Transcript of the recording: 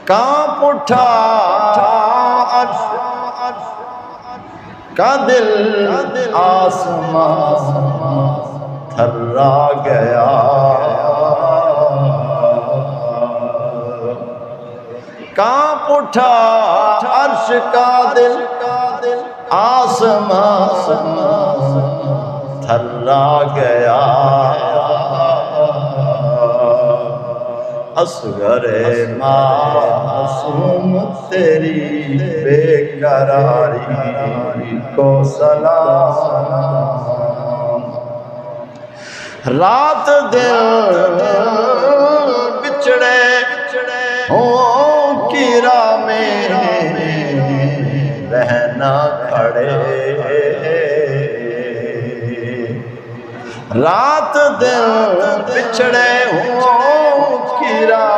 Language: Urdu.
کانپ اٹھا عرش کا دل، آسمان تھرا گیا، کانپ اٹھا عرش کا دل، آسمان تھرا گیا، اصغر معصوم تیری بے قراری کو سلام، رات دن بچھڑے ہوں کی راہ میں رہنا کھڑے، رات دن بچھڑے ہوں کی راہ